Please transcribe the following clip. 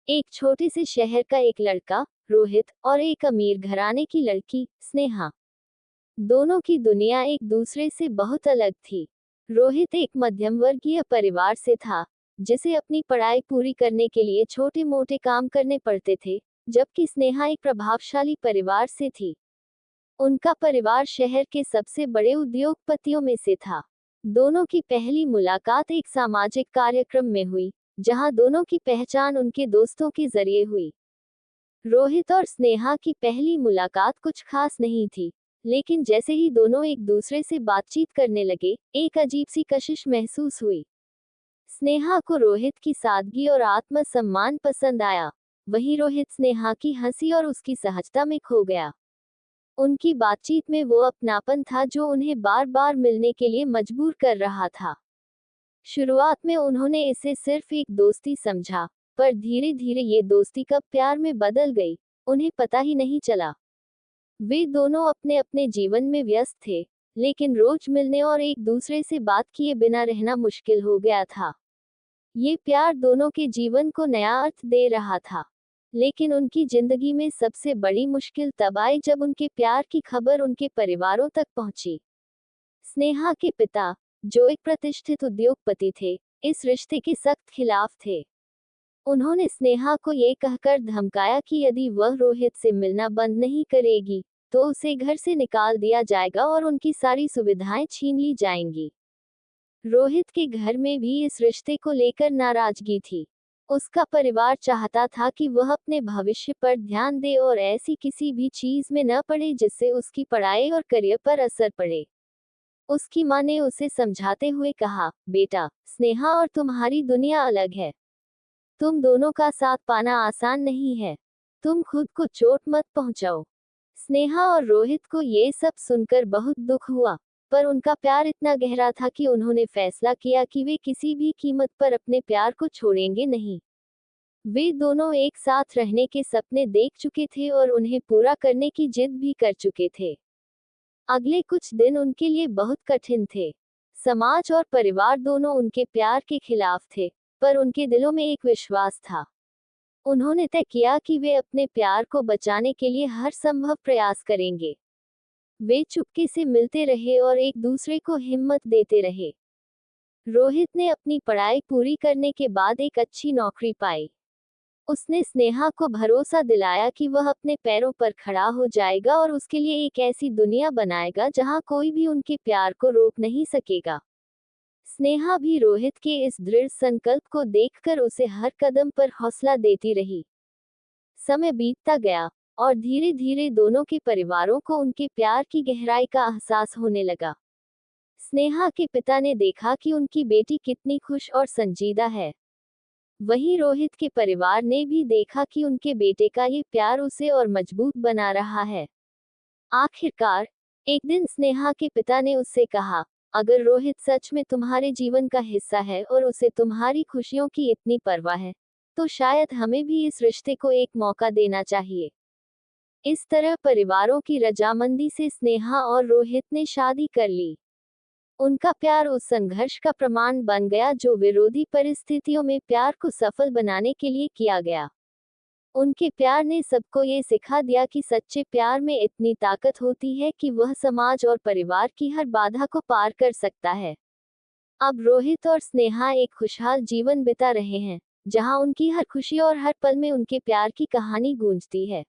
एक छोटे से शहर का एक लड़का रोहित और एक अमीर घराने की लड़की स्नेहा। दोनों की दुनिया एक दूसरे से बहुत अलग थी। रोहित एक मध्यम वर्गीय परिवार से था, जिसे अपनी पढ़ाई पूरी करने के लिए छोटे मोटे काम करने पड़ते थे, जबकि स्नेहा एक प्रभावशाली परिवार से थी। उनका परिवार शहर के सबसे बड़े उद्योगपतियों में से था। दोनों की पहली मुलाकात एक सामाजिक कार्यक्रम में हुई, जहां दोनों की पहचान उनके दोस्तों के जरिए हुई। रोहित और स्नेहा की पहली मुलाकात कुछ खास नहीं थी, लेकिन जैसे ही दोनों एक दूसरे से बातचीत करने लगे, एक अजीब सी कशिश महसूस हुई। स्नेहा को रोहित की सादगी और आत्मसम्मान पसंद आया, वहीं रोहित स्नेहा की हंसी और उसकी सहजता में खो गया। उनकी बातचीत में वो अपनापन था जो उन्हें बार बार मिलने के लिए मजबूर कर रहा था। शुरुआत में उन्होंने इसे सिर्फ एक दोस्ती समझा, पर धीरे धीरे ये दोस्ती कब प्यार में बदल गई, उन्हें पता ही नहीं चला। वे दोनों अपने अपने जीवन में व्यस्त थे, लेकिन रोज मिलने और एक दूसरे से बात किए बिना रहना मुश्किल हो गया था। ये प्यार दोनों के जीवन को नया अर्थ दे रहा था। लेकिन उनकी जिंदगी में सबसे बड़ी मुश्किल तब आई जब उनके प्यार की खबर उनके परिवारों तक पहुंची। स्नेहा के पिता, जो एक प्रतिष्ठित उद्योगपति थे, इस रिश्ते के सख्त खिलाफ थे। उन्होंने स्नेहा को ये कहकर धमकाया कि यदि वह रोहित से मिलना बंद नहीं करेगी, तो उसे घर से निकाल दिया जाएगा और उनकी सारी सुविधाएं छीन ली जाएंगी। रोहित के घर में भी इस रिश्ते को लेकर नाराजगी थी। उसका परिवार चाहता था कि वह अपने भविष्य पर ध्यान दे और ऐसी किसी भी चीज में न पड़े जिससे उसकी पढ़ाई और करियर पर असर पड़े। उसकी मां ने उसे समझाते हुए कहा, बेटा, स्नेहा और तुम्हारी दुनिया अलग है। तुम दोनों का साथ पाना आसान नहीं है। तुम खुद को चोट मत पहुंचाओ। स्नेहा और रोहित को ये सब सुनकर बहुत दुख हुआ, पर उनका प्यार इतना गहरा था कि उन्होंने फैसला किया कि वे किसी भी कीमत पर अपने प्यार को छोड़ेंगे नहीं। वे दोनों एक साथ रहने के सपने देख चुके थे और उन्हें पूरा करने की जिद भी कर चुके थे। अगले कुछ दिन उनके लिए बहुत कठिन थे। समाज और परिवार दोनों उनके प्यार के खिलाफ थे, पर उनके दिलों में एक विश्वास था। उन्होंने तय किया कि वे अपने प्यार को बचाने के लिए हर संभव प्रयास करेंगे। वे चुपके से मिलते रहे और एक दूसरे को हिम्मत देते रहे। रोहित ने अपनी पढ़ाई पूरी करने के बाद एक अच्छी नौकरी पाई। उसने स्नेहा को भरोसा दिलाया कि वह अपने पैरों पर खड़ा हो जाएगा और उसके लिए एक ऐसी दुनिया बनाएगा जहां कोई भी उनके प्यार को रोक नहीं सकेगा। स्नेहा भी रोहित के इस दृढ़ संकल्प को देखकर उसे हर कदम पर हौसला देती रही। समय बीतता गया और धीरे धीरे दोनों के परिवारों को उनके प्यार की गहराई का एहसास होने लगा। स्नेहा के पिता ने देखा कि उनकी बेटी कितनी खुश और संजीदा है। वहीं रोहित के परिवार ने भी देखा कि उनके बेटे का ये प्यार उसे और मजबूत बना रहा है। आखिरकार एक दिन स्नेहा के पिता ने उससे कहा, अगर रोहित सच में तुम्हारे जीवन का हिस्सा है और उसे तुम्हारी खुशियों की इतनी परवाह है, तो शायद हमें भी इस रिश्ते को एक मौका देना चाहिए। इस तरह परिवारों की रजामंदी से स्नेहा और रोहित ने शादी कर ली। उनका प्यार उस संघर्ष का प्रमाण बन गया जो विरोधी परिस्थितियों में प्यार को सफल बनाने के लिए किया गया। उनके प्यार ने सबको ये सिखा दिया कि सच्चे प्यार में इतनी ताकत होती है कि वह समाज और परिवार की हर बाधा को पार कर सकता है। अब रोहित और स्नेहा एक खुशहाल जीवन बिता रहे हैं, जहां उनकी हर खुशी और हर पल में उनके प्यार की कहानी गूंजती है।